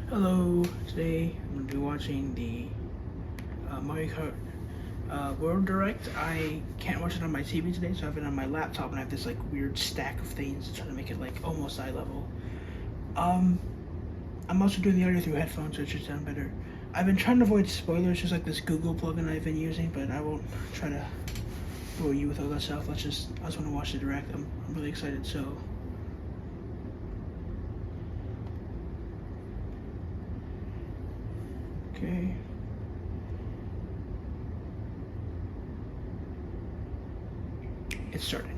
Hello, today I'm going to be watching the Mario Kart World Direct. I can't watch it on my TV today, so I have it on my laptop, and I have this like weird stack of things to try to make it like almost eye level. Um, I'm also doing the audio through headphones, so it should sound better. I've been trying to avoid spoilers, just like this Google plugin I've been using, but I won't try to bore you with all that stuff. I just want to watch the Direct. I'm really excited, so... Okay. It's starting.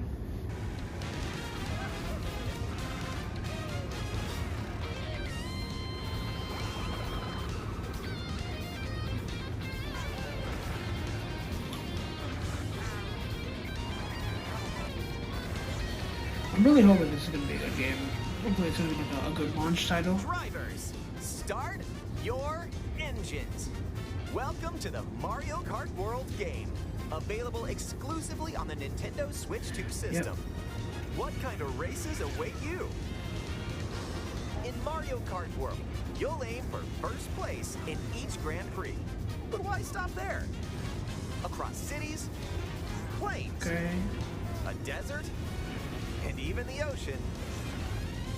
I'm really hoping this is going to be a good game. Hopefully it's going to be like a good launch title. Drivers, start your engines. Welcome to the Mario Kart World game, available exclusively on the Nintendo Switch 2 system. Yep. What kind of races await you? In Mario Kart World, you'll aim for first place in each Grand Prix. But why stop there? Across cities, plains, Okay. a desert, and even the ocean,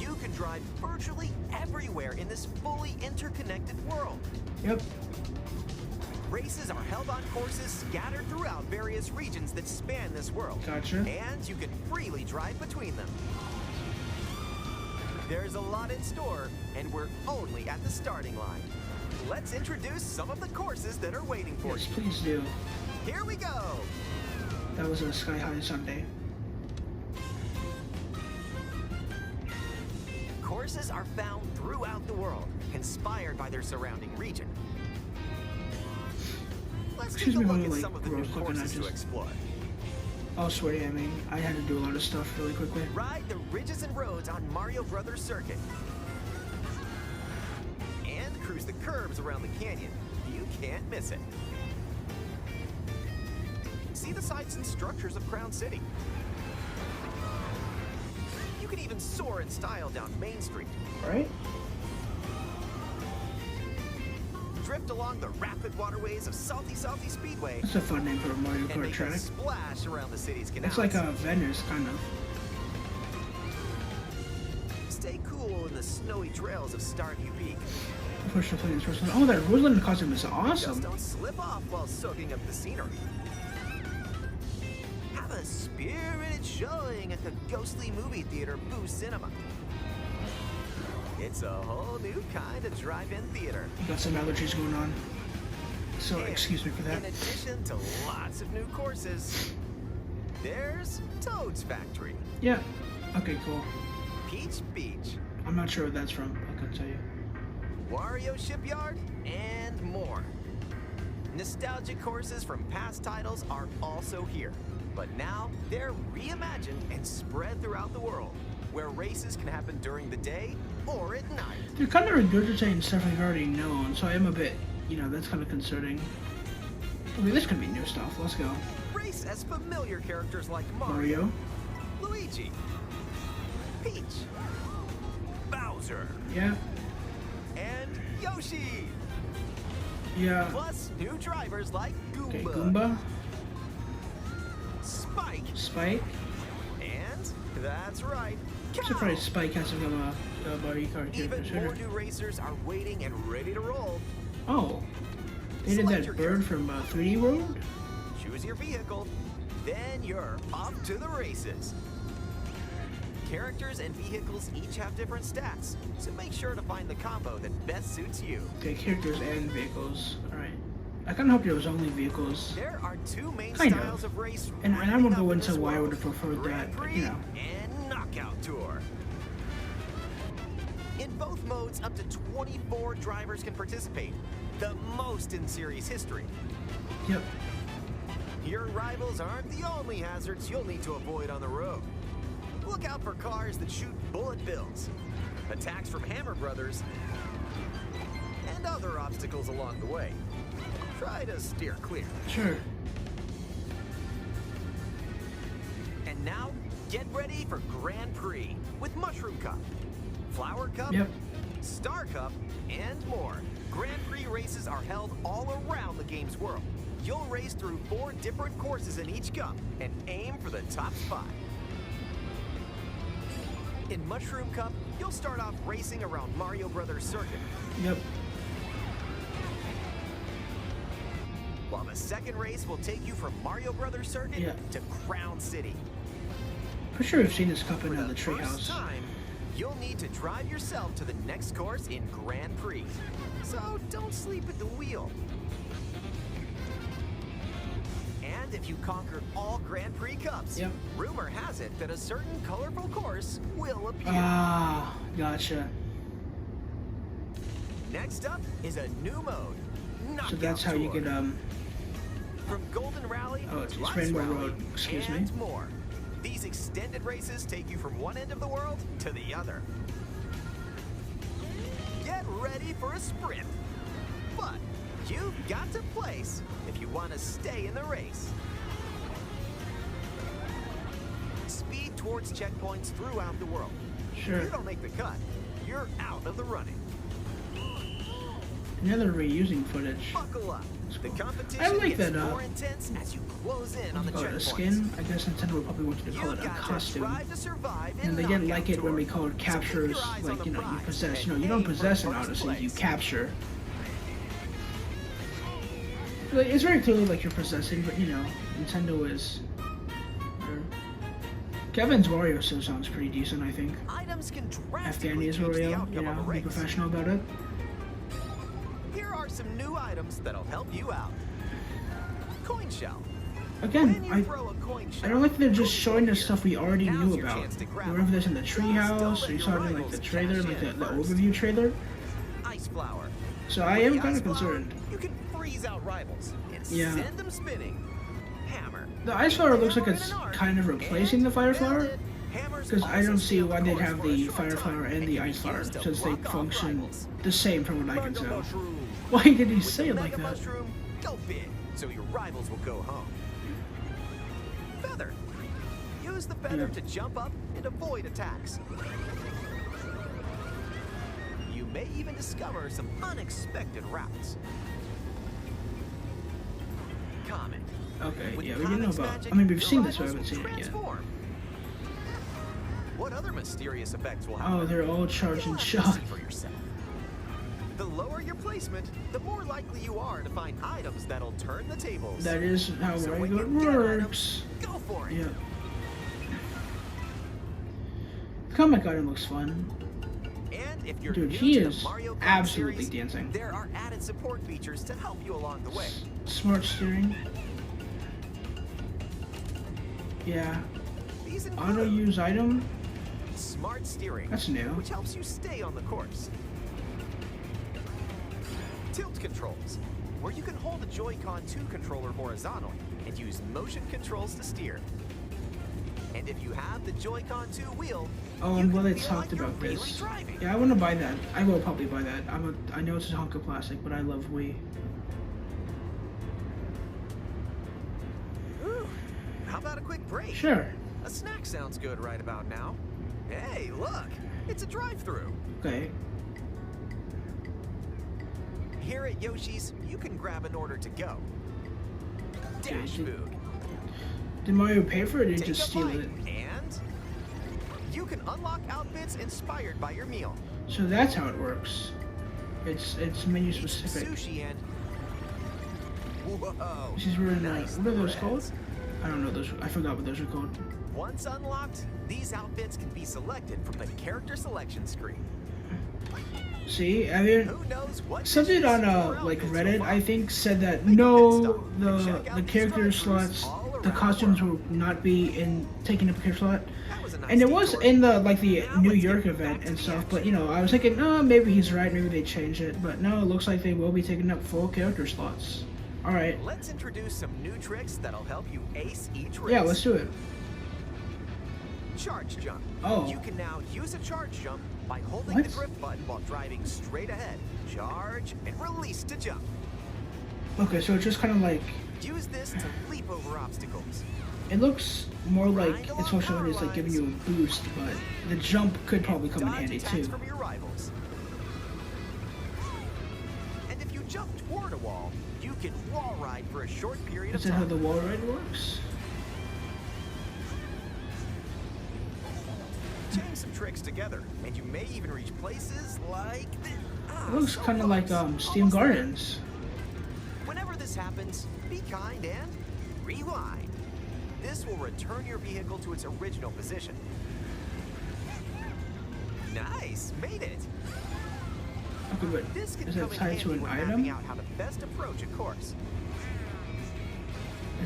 you can drive virtually everywhere in this fully interconnected world. Yep. Races are held on courses scattered throughout various regions that span this world. Gotcha. And you can freely drive between them. There's a lot in store, and we're only at the starting line. Let's introduce some of the courses that are waiting for Yes, you. please do. Here we go. That was a Sky High Sunday. Courses are found throughout the world, inspired by their surrounding region. Let's Excuse take a me, look at like, some of the new gross looking, I courses to just- explore. Oh, sweaty, I mean, I had to do a lot of stuff really quickly. Ride the ridges and roads on Mario Brothers Circuit. And cruise the curves around the canyon. You can't miss it. See the sights and structures of Crown City. You can even soar in style down Main Street. Right? Drift along the rapid waterways of Salty Speedway. That's a fun name for a Mario And Kart make a track. splash around the city's canals. It's like a Venice, kind of. Stay cool in the snowy trails of Starview Peak. Push the planes first. Oh, that Rosalina costume is Just awesome. don't slip off while soaking up the scenery. Have a spirited showing at the ghostly movie theater Boo Cinema. It's a whole new kind of drive-in theater. You got some allergies going on. So, And excuse me for that. In addition to lots of new courses, there's Toad's Factory, Yeah. Okay, cool. Peach Beach, I'm not sure what that's from. I couldn't tell you. Wario Shipyard, and more. Nostalgic courses from past titles are also here, but now they're reimagined and spread throughout the world, where races can happen during the day or at night. They're kind of regurgitating stuff we've already known, so I am a bit, that's kind of concerning. Okay, this could be new stuff. Let's go. Race as familiar characters like Mario. Luigi, Peach, Bowser, Yeah. and Yoshi. Yeah. Plus new drivers like Goomba, Okay, Goomba. Spike, Spike. and that's right, I'm Cow. surprised Spike has become a Mario Kart character. Even more new racers are waiting and ready to roll. Oh. They did Select that your bird from 3D World? Choose your vehicle, then you're off to the races. Characters and vehicles each have different stats, so make sure to find the combo that best suits you. Okay, characters and vehicles. Alright. I kind of hope there was only vehicles. There are two main Kind of. styles of race. And I ramping won't up go in into this why I world. would have preferred Grand that, but, Prix and Knockout Tour. In both modes, up to 24 drivers can participate, the most in series history. Yep. Your rivals aren't the only hazards you'll need to avoid on the road. Look out for cars that shoot bullet bills, attacks from Hammer Brothers, and other obstacles along the way. Try to steer clear. Sure. And now, get ready for Grand Prix with Mushroom Cup, Flower Cup, Yep. Star Cup, and more. Grand Prix races are held all around the game's world. You'll race through 4 different courses in each cup and aim for the top spot. In Mushroom Cup, you'll start off racing around Mario Brothers Circuit. Yep. While the second race will take you from Mario Brothers Circuit to Crown City. For sure we've seen this cup in the First treehouse. time, you'll need to drive yourself to the next course in Grand Prix. So don't sleep at the wheel. And if you conquer all Grand Prix Cups, rumor has it that a certain colorful course will appear. Ah, gotcha. Next up is a new mode. So that's how you get from Golden Rally it's to Ice Rainbow Rally Road, excuse me. and more. These extended races take you from one end of the world to the other. Get ready for a sprint. But you've got to place if you want to stay in the race. Speed towards checkpoints throughout the world. Sure. If you don't make the cut, you're out of the running. Now they're reusing footage. Buckle up. The competition I like gets that, more intense as you close in on the a checkpoints. skin. I guess Nintendo would probably want you to call it a costume. And they didn't like it when we called captures, like, you know, you possess. You know, you don't possess in Odyssey, you capture. Like, it's very clearly like you're possessing, but, you know, Nintendo is... Kevin's Wario still sounds pretty decent, I think. Items can Afghani's Wario, you know, be professional about it. Here are some new items that'll help you out. Coin shell. Again, I don't like that they're just showing us stuff we already knew about. Wherever this in the treehouse, or you saw it in like the trailer, like the overview trailer. Ice flower. So I am kind of concerned. You can freeze out rivals and send them spinning. Hammer. The ice flower looks like it's kind of replacing the fire flower, because I don't see why they'd have the fire flower and the ice flower, since they function the same from what I can tell. Why did he say it like that? Go big, so your rivals will go home. Feather. Use the feather to jump up and avoid attacks. You may even discover some unexpected routes. Comet. Okay, yeah, we didn't know about... I mean, we've seen this, but I haven't seen it yet. What other mysterious effects will happen? Oh, they're all charging shock. For yourself. The lower your placement, the more likely you are to find items that'll turn the tables. That is how Mario works. Go for it. Yeah. The comic item looks fun. And if you're Dude, new he to is the Mario Kart absolutely series, dancing. there are added support features to help you along the way. Smart steering. Yeah. These include Auto use item. smart steering. That's new. Which helps you stay on the course. Tilt controls, where you can hold a Joy-Con 2 controller horizontally and use motion controls to steer. And if you have the Joy-Con 2 wheel, Oh, I'm glad they talked about this. really driving. Yeah, I want to buy that. I will probably buy that. I know it's a hunk of plastic, but I love Wii. Ooh, how about a quick break? Sure. A snack sounds good right about now. Hey, look, it's a drive-through. Okay. Here at Yoshi's, you can grab an order to go. Dash food. Did Mario pay for it or did he Take just a steal bite, it? and you can unlock outfits inspired by your meal. So that's how it works. It's menu Eat specific. sushi and whoa. She's wearing nice what are those threads. called? I don't know those. I forgot what those are called. Once unlocked, these outfits can be selected from the character selection screen. See, I mean, Who knows what something dishes on or like outfits Reddit, will I find. think, said that Click no, the stop and check out the these character drive-thrus slots, all the around costumes the world. will not be in taking up a character slot. That was a nice And it was detour. in the like the Now New let's York get back event to and the stuff, but action. you know, I was thinking, oh, maybe he's right, maybe they changed it, but no, it looks like they will be taking up full character slots. All right, Let's introduce some new tricks that'll help you ace each race. yeah, let's do it. Charge jump. Oh. You can now use a charge jump by holding What? the drift button while driving straight ahead. Charge and release to jump. Okay, so it's just kind of like Use this to leap over obstacles. it looks more like Grind it's along functional power it's like giving lines. you a boost, but the jump could probably come in Dodge handy attacks too. from your rivals. jump toward a wall, you can wall ride for a short period of Is that how time. the wall ride works? Chain some tricks together, and you may even reach places like this. It looks kind of like Steam Gardens. Whenever this happens, be kind and rewind. This will return your vehicle to its original position. Nice, made it. Okay, but This can is come it in tied to handy an when mapping item? out how to best approach a course.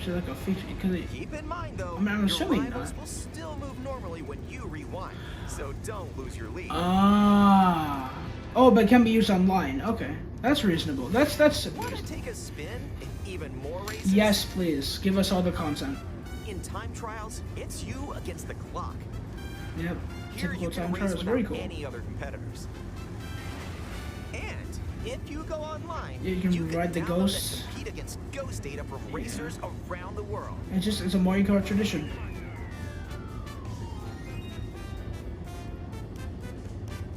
Is it like a feature? Because Keep in mind though, I mean, I'm your assuming rivals not. will still move normally when you rewind, so don't lose your lead. Ah. Oh, but it can be used online. Okay, that's reasonable. That's Want to take a spin in even more races? Yes, please. Give us all the content. In time trials, it's you against the clock. Yep. Here Typical you can time race trials. without Very cool. any other competitors. And if you go online, Yeah, you can ride the download ghosts. and compete against ghost data from racers around the world. It's a Mario Kart tradition.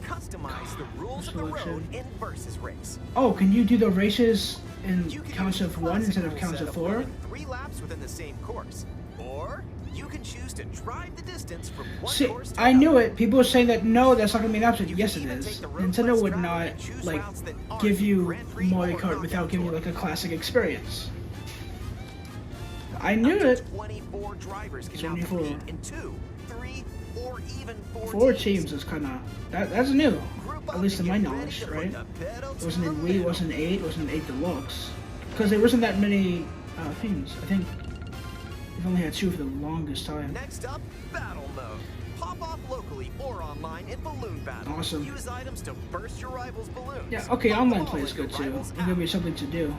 Customize the rules of the road in Versus Race. Oh, can you do the races in You can counts use of the one instead of classic counts rule of set 4? running 3 laps within the same course. Or you can choose to drive the distance from one See, course to I another. knew it. People are saying that no, that's not gonna be an option. You Yes, can it even is. take the road Nintendo quest would route not and choose like routes that aren't give in you Grand Prix Mario or Kart without Knockout giving you Tour. like a classic experience. I knew Up to it. 24 drivers can now 24. compete in 2, 3, or even 4 4 teams. teams is kind of that's new, Group at up least in and my get ready knowledge, to put right? the pedal It to wasn't the in Wii, metal. wasn't 8, it wasn't 8 Deluxe, because there wasn't that many themes. I think we've only had 2 for the longest time. Next up, battle mode. Pop off locally or online in balloon battle. Awesome. Use items to burst your rivals' balloons. Yeah, okay, Pop online them all play is at your good too. rivals' It'll give me out. something to do.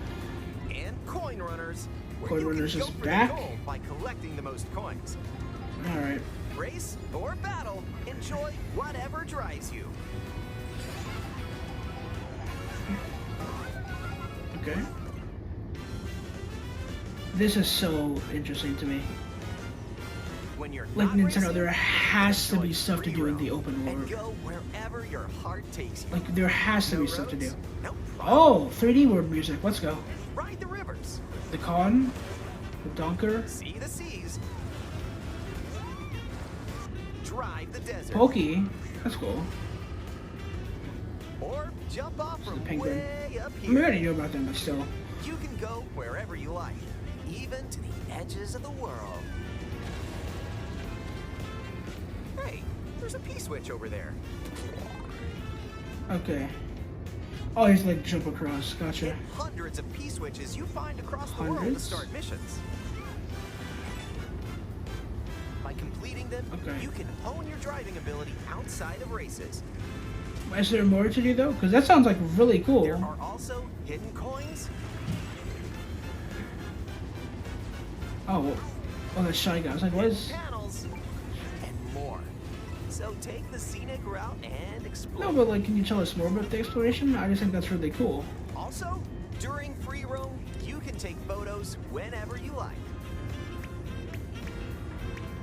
And coin runners. Where Coin you can runners go is for the back. goal by collecting the most coins. All right. Race or battle, enjoy whatever drives you. Okay. This is so interesting to me. When you're Like not Nintendo, racing, there has to be enjoy stuff to free do in roam the open and world. go wherever your heart takes you. Like there has to No be stuff to do. roads? No problem. Oh, 3D world music. Let's go. Ride the rivers. The con, the donker, See the seas. Drive the desert. Pokey. That's cool. Or jump off The from penguin. way up I mean, I here. already knew about them, but still. You can go wherever you like, even to the edges of the world. Hey, there's a P-switch over there. Okay. Oh, he's like jump across. Gotcha. Hit hundreds of P-switches you find across the world to Hundreds? start missions. By completing them, Okay. you can hone your driving ability outside of races. Is there more to do though? Because that sounds like really There cool. are also hidden coins. Oh, oh, that shy guy. I was like, what is? Panels and more. So take the scenic route and explore. No, but like, can you tell us more about the exploration? I just think that's really cool. Also, during free roam, you can take photos whenever you like.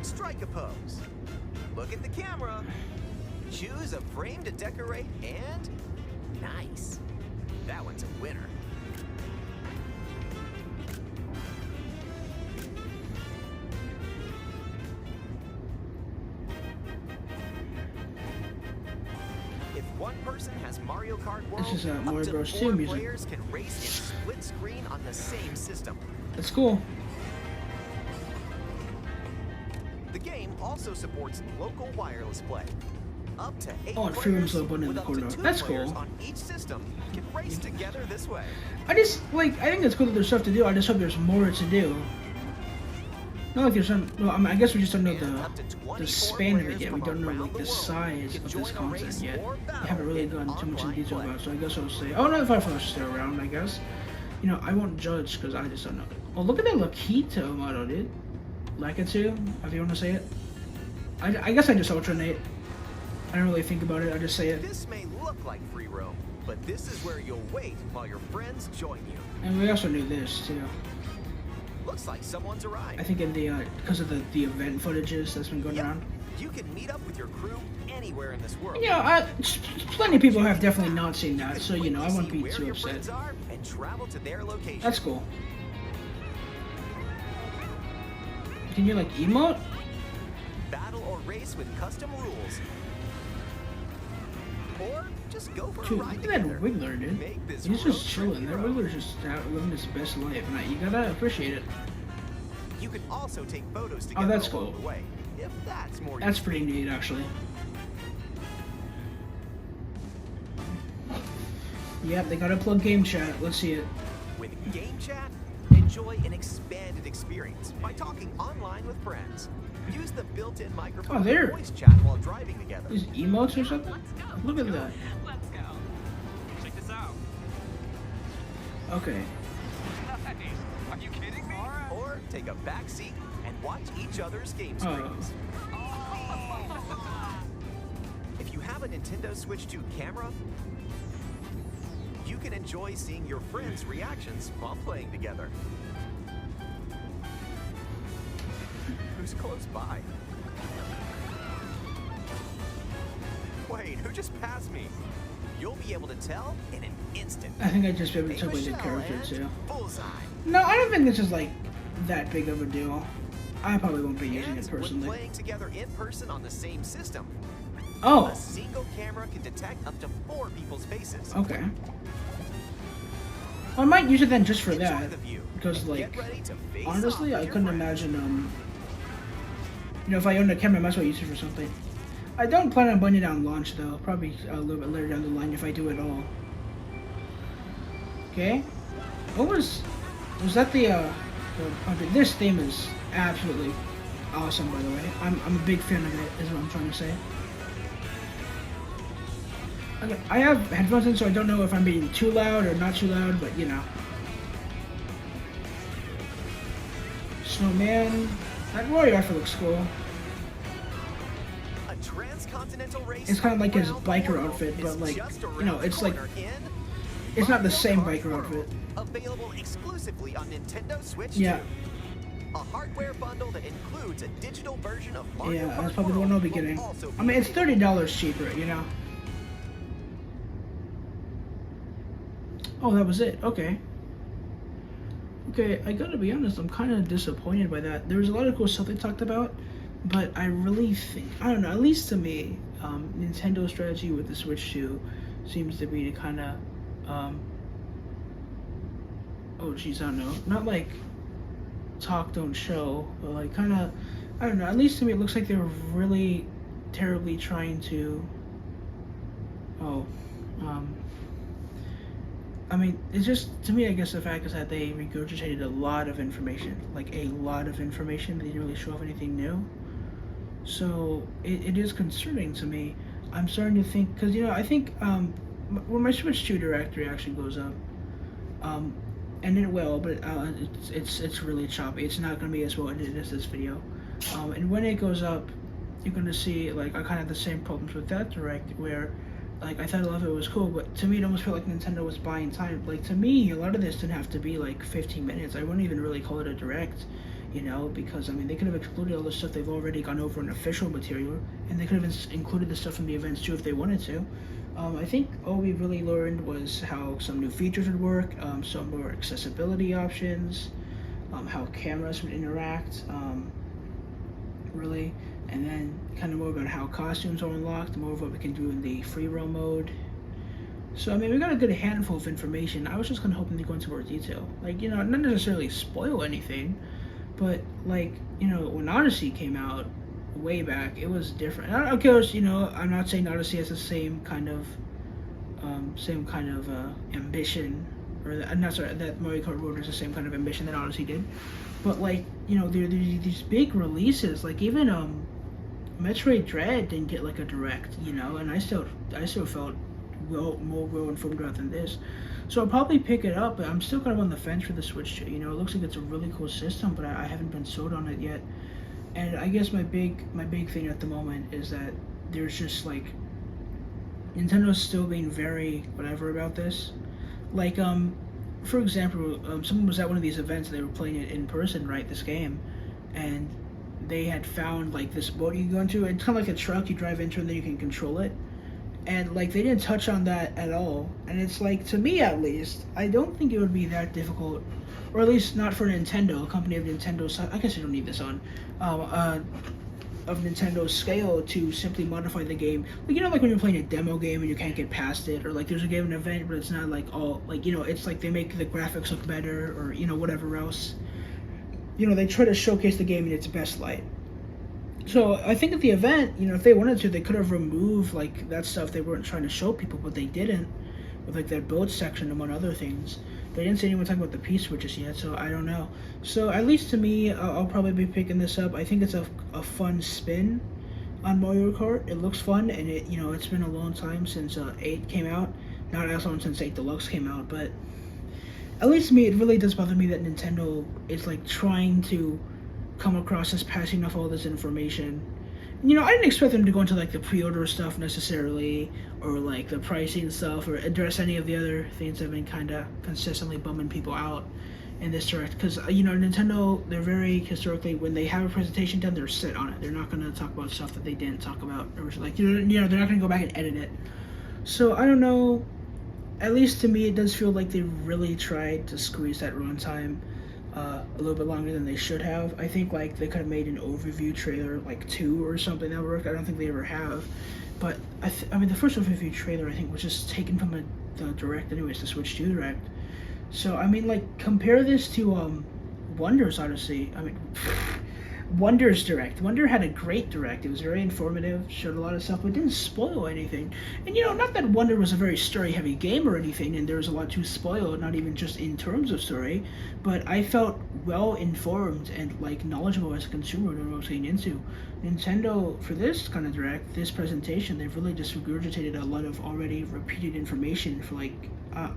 Strike a pose. Look at the camera. Choose a frame to decorate and nice. That one's a winner. If one person has Mario Kart World, This is, Mario up to Bros. 2 4 music. players can race in split screen on the same system. That's cool. The game also supports local wireless play. Up to 8 Oh, and free roam's players low button in with the up to corner. 2 That's players cool. on each system can race together this way. I just like. I think it's cool that there's stuff to do. I just hope there's more to do. Not like there's some. Well, I mean, I guess we just don't know And up to the 24 span of it players yet. We from don't know around like the the world size can of join this a content race yet. or We battle haven't really in gone too much in online detail play. about it, so I guess I'll say. Oh no, if I will stay around, I guess. You know, I won't judge because I just don't know. Oh, look at that Lokito model, dude. Lakitu, if you want to say it. I guess I just alternate. I don't really think about it. I just say it. This may look like free roam, but this is where you'll wait while your friends join you. And we also knew this too. Looks like someone's arrived. I think in the because of the event footages that's been going Yep. around. You can meet up with your crew anywhere in this world. You know, plenty of people have definitely not seen You that, can so you know, I quickly wouldn't see be where too your upset. friends are and travel to their location. That's cool. Can you like emote? Battle or race with custom rules. Or just go for Dude, a ride look at that together. Wiggler, dude. Make this He's road just trip chilling. That your own. Wiggler's just out living his best life, and you gotta appreciate it. You can also take photos together that's along cool. the way, if that's more That's your pretty speed. neat, actually. Yep, they gotta plug game chat. Let's see it. With Game Chat, enjoy an expanded experience by talking online with friends. Use the built-in microphone there. for voice chat while driving together. These emotes or something? Look at that. Let's go. Check this out. Okay. Nice. Are you kidding me? Or take a back seat and watch each other's game Oh. screens. If you have a Nintendo Switch 2 camera, you can enjoy seeing your friends' reactions while playing together. Who's close by? Wait, who just passed me? You'll be able to tell in an instant. I think I just be able to Hey, tell by the Michelle, character and too. Bullseye. No, I don't think this is like that big of a deal. I probably won't be using And it when personally. playing together in person on the same system, Oh, a single camera can detect up to 4 people's faces. okay. I might use it then just for Enjoy that, the view. because and like get ready to face honestly, off I with couldn't your friends. imagine you know, if I owned a camera, I might as well use it for something. I don't plan on buying it on launch though. Probably a little bit later down the line if I do it all. Okay. What was that this theme is absolutely awesome, by the way. I'm a big fan of it, is what I'm trying to say. Okay, I have headphones in, so I don't know if I'm being too loud or not too loud, but you know. Snowman. That warrior outfit looks cool. A transcontinental race It's kind of like his around the biker world outfit, is but like, just you know, around it's the like, corner in it's not the same Mario Kart biker World, outfit. Available exclusively on Nintendo Switch Yeah. 2. A hardware bundle that includes a digital version of Mario Yeah, Kart that's probably the one World I'll be will getting. also I mean, it's available. $30 cheaper, you know. Oh, that was it. Okay. Okay, I gotta be honest, I'm kind of disappointed by that. There was a lot of cool stuff they talked about, but I really think, I don't know, at least to me, Nintendo's strategy with the Switch 2 seems to be to kind of, oh geez, I don't know, not like talk, don't show, but like kind of, I don't know, at least to me it looks like they're really terribly trying to, I mean, it's just, to me, I guess the fact is that they regurgitated a lot of information. Like, a lot of information. They didn't really show off anything new. So, it is concerning to me. I'm starting to think, because, you know, I think, when my Switch 2 directory actually goes up, and it will, but it's really choppy. It's not going to be as well edited as this video. And when it goes up, you're going to see, like, I kind of have the same problems with that direct, where, like, I thought a lot of it was cool, but to me it almost felt like Nintendo was buying time. Like, to me, a lot of this didn't have to be like 15 minutes. I wouldn't even really call it a direct, you know, because I mean they could have excluded all the stuff they've already gone over in official material, and they could have included the stuff from the events too if they wanted to. I think all we really learned was how some new features would work, some more accessibility options, how cameras would interact, really, and then kind of more about how costumes are unlocked, more of what we can do in the free roam mode. So I mean, we got a good handful of information. I was just kind of hoping to go into more detail, like, you know, not necessarily spoil anything, but like, you know, when Odyssey came out way back, it was different. Of course, you know, I'm not saying Odyssey has the same kind of ambition, or that Mario Kart World has the same kind of ambition that Odyssey did. But like, you know, there's these big releases, like even Metroid Dread didn't get like a direct, you know, and I still felt more well informed about than this. So I'll probably pick it up, but I'm still kind of on the fence for the Switch 2. You know, it looks like it's a really cool system, but I haven't been sold on it yet. And I guess my big thing at the moment is that there's just like Nintendo's still being very whatever about this. Like, for example, someone was at one of these events, they were playing it in person, right, this game, and they had found like this boat you can go into. It's kind of like a truck you drive into and then you can control it. And like they didn't touch on that at all. And it's like, to me at least, I don't think it would be that difficult, or at least not for Nintendo, a company of Nintendo size. I guess you don't need this on. Of Nintendo's scale to simply modify the game. Like, you know, like when you're playing a demo game and you can't get past it, or like there's a game event but it's not like all, like, you know, it's like they make the graphics look better, or, you know, whatever else. You know, they try to showcase the game in its best light. So I think at the event, you know, if they wanted to, they could have removed like that stuff they weren't trying to show people, but they didn't, with like that boat section among other things. They didn't say anyone talking about the P switches yet, so I don't know. So at least to me, I'll probably be picking this up. I think it's a fun spin on Mario Kart. It looks fun, and it, you know, it's been a long time since 8 came out. Not as long since 8 Deluxe came out, but at least to me, it really does bother me that Nintendo is like trying to come across as passing off all this information. You know, I didn't expect them to go into like the pre-order stuff necessarily, or like the pricing stuff, or address any of the other things that have been kind of consistently bumming people out in this direct. Because, you know, Nintendo, they're very historically, when they have a presentation done, they're set on it. They're not going to talk about stuff that they didn't talk about, or like, you know, they're not going to go back and edit it. So I don't know. At least to me, it does feel like they really tried to squeeze that runtime a little bit longer than they should have. I think like they could have made an overview trailer like 2 or something that worked. I don't think they ever have, but I mean the first overview trailer I think was just taken from the direct anyways, the Switch 2 direct. So I mean, like, compare this to Wonder's Odyssey. I mean, Wonder's direct. Wonder had a great direct. It was very informative, showed a lot of stuff, but didn't spoil anything. And, you know, not that Wonder was a very story-heavy game or anything, and there was a lot to spoil, not even just in terms of story, but I felt well-informed and, like, knowledgeable as a consumer knowing what I was getting into. Nintendo, for this kind of direct, this presentation, they've really just regurgitated a lot of already repeated information for, like,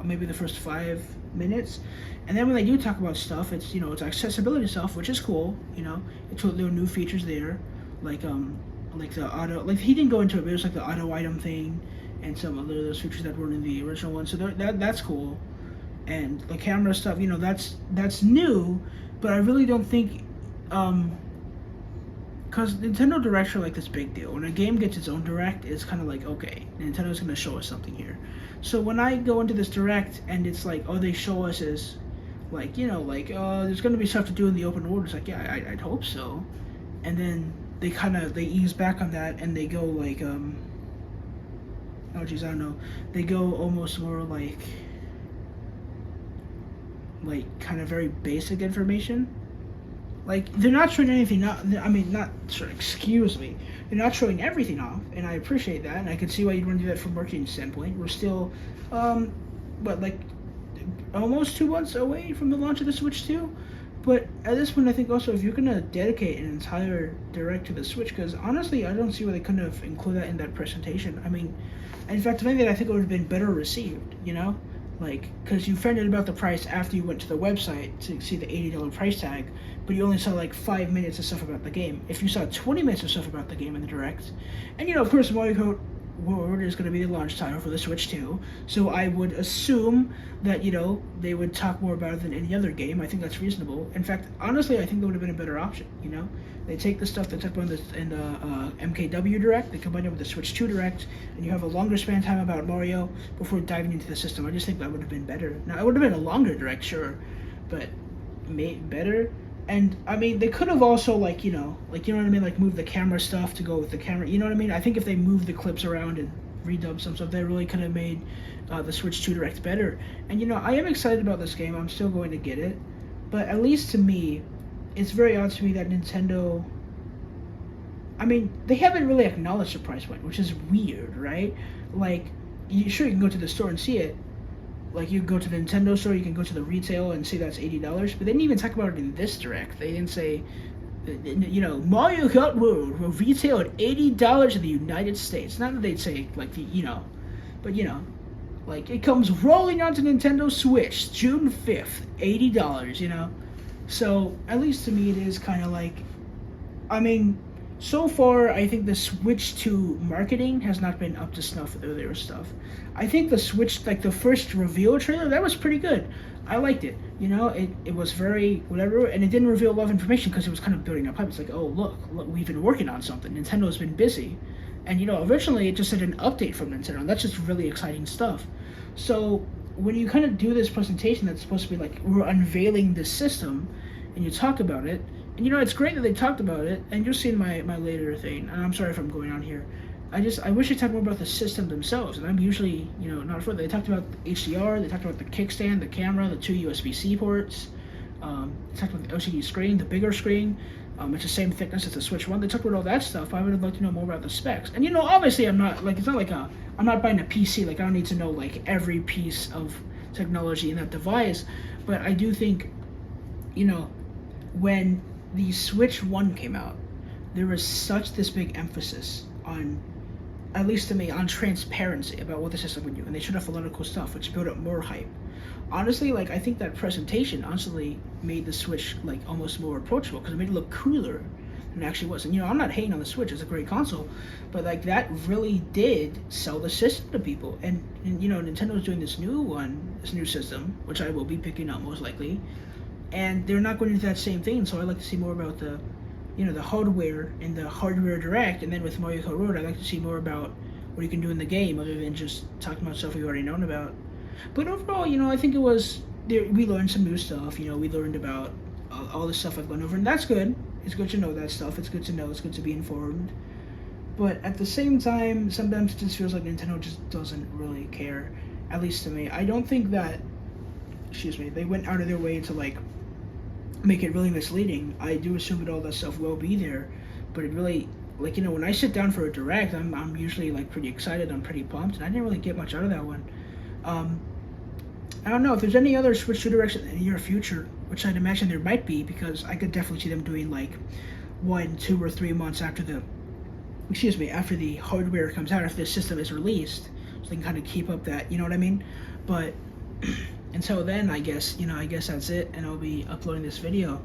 maybe the first 5 minutes. And then when they do talk about stuff, it's, you know, it's accessibility stuff, which is cool, you know. It's there are new features there, like the auto, like he didn't go into it, but it was like the auto item thing and some of those features that weren't in the original one. So that's cool. And the camera stuff, you know, that's new, but I really don't think because Nintendo Directs are like this big deal. When a game gets its own Direct, it's kind of like, okay, Nintendo's going to show us something here. So when I go into this Direct and it's like, oh, they show us as, like, you know, like, there's going to be stuff to do in the open world. It's like, yeah, I'd hope so. And then they ease back on that and they go like, oh geez, I don't know. They go almost more like kind of very basic information. Like, they're not showing anything, excuse me. They're not showing everything off, and I appreciate that, and I can see why you'd want to do that from a marketing standpoint. We're still, almost 2 months away from the launch of the Switch 2? But at this point, I think also, if you're going to dedicate an entire Direct to the Switch, because honestly, I don't see why they couldn't have included that in that presentation. I mean, in fact, if anything, I think it would have been better received, you know? Like, because you found out about the price after you went to the website to see the $80 price tag, but you only saw like 5 minutes of stuff about the game. If you saw 20 minutes of stuff about the game in the Direct, and you know, of course, Mario Kart World is going to be the launch title for the Switch 2, so I would assume that, you know, they would talk more about it than any other game. I think that's reasonable. In fact, honestly, I think that would have been a better option, you know? They take the stuff they took in the MKW Direct, they combine it with the Switch 2 Direct, and you have a longer span time about Mario before diving into the system. I just think that would have been better. Now, it would have been a longer Direct, sure, but better. And, I mean, they could have also, like, you know what I mean, like, move the camera stuff to go with the camera, you know what I mean? I think if they moved the clips around and redubbed some stuff, they really could have made the Switch 2 Direct better. And, you know, I am excited about this game. I'm still going to get it. But at least to me, it's very odd to me that Nintendo, I mean, they haven't really acknowledged the price point, which is weird, right? Like, you can go to the store and see it. Like, you go to the Nintendo store, you can go to the retail and see that's $80, but they didn't even talk about it in this Direct. They didn't say, you know, Mario Kart World will retail at $80 in the United States. Not that they'd say, like, you know, but, you know, like, it comes rolling onto Nintendo Switch June 5th, $80, you know? So, at least to me, it is kind of like, I mean, so far, I think the switch to marketing has not been up to snuff with their stuff. I think the switch, like the first reveal trailer, that was pretty good. I liked it. You know, it was very whatever, and it didn't reveal a lot of information because it was kind of building up hype. It's like, oh look, we've been working on something. Nintendo's been busy, and you know, originally it just said an update from Nintendo, and that's just really exciting stuff. So when you kind of do this presentation that's supposed to be like we're unveiling this system, and you talk about it. And you know, it's great that they talked about it, and you'll see in my later thing, and I'm sorry if I'm going on here. I wish they talked more about the system themselves, and I'm usually, you know, not for they talked about HDR, they talked about the kickstand, the camera, the 2 USB-C ports, they talked about the LCD screen, the bigger screen, it's the same thickness as the Switch 1, they talked about all that stuff, but I would have liked to know more about the specs. And you know, obviously I'm not, like, it's not like I'm not buying a PC, like I don't need to know, like, every piece of technology in that device, but I do think, you know, when the Switch 1 came out, there was such this big emphasis on, at least to me, on transparency about what the system would do, and they showed off a lot of cool stuff, which built up more hype. Honestly, like, I think that presentation honestly made the Switch, like, almost more approachable, because it made it look cooler than it actually was. And, you know, I'm not hating on the Switch, it's a great console, but, like, that really did sell the system to people. And you know, Nintendo's doing this new system, which I will be picking up most likely, and they're not going into that same thing, so I'd like to see more about the, you know, the hardware in the hardware direct, and then with Mario Kart Road, I'd like to see more about what you can do in the game, other than just talking about stuff we've already known about. But overall, you know, I think it was, we learned some new stuff, you know, we learned about all the stuff I've gone over, and that's good. It's good to know that stuff, it's good to know, it's good to be informed. But at the same time, sometimes it just feels like Nintendo just doesn't really care, at least to me. I don't think that, they went out of their way to, like, make it really misleading. I do assume that all that stuff will be there, but it really, like, you know, when I sit down for a direct, I'm usually, like, pretty excited, I'm pretty pumped, and I didn't really get much out of that one. I don't know if there's any other Switch 2 directs in the near future, which I'd imagine there might be, because I could definitely see them doing, like, 1, 2, or 3 months after after the hardware comes out, if the system is released, so they can kind of keep up that, you know what I mean? But until then, I guess that's it, and I'll be uploading this video.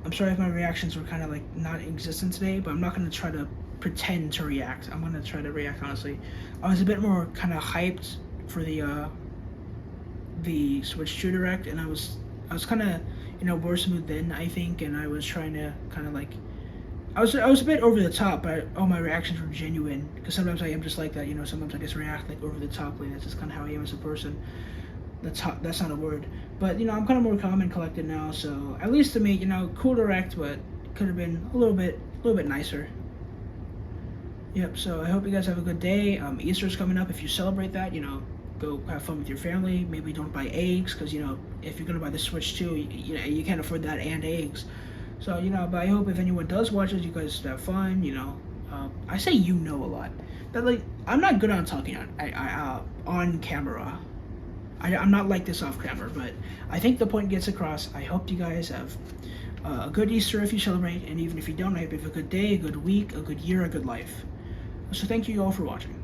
I'm sorry if my reactions were kind of, like, not existent today, but I'm not going to try to pretend to react. I'm going to try to react honestly. I was a bit more kind of hyped for the Switch 2 Direct, and I was kind of, you know, worse mood then, I think, and I was trying to kind of, like, I was a bit over the top, but all my reactions were genuine, because sometimes I am just like that, you know, sometimes I just react, like, over the top, like, that's just kind of how I am as a person. That's not a word, but, you know, I'm kind of more calm and collected now, so at least to me, you know, cool direct, but could have been a little bit nicer. Yep, so I hope you guys have a good day. Easter's coming up. If you celebrate that, you know, go have fun with your family. Maybe don't buy eggs, because, you know, if you're gonna buy the Switch 2, you can't afford that and eggs. So, you know, but I hope if anyone does watch it, you guys have fun, you know. I say you know a lot. But, like, I'm not good on talking on camera. I'm not like this off camera, but I think the point gets across. I hope you guys have a good Easter if you celebrate, and even if you don't, I hope you have a good day, a good week, a good year, a good life. So thank you all for watching.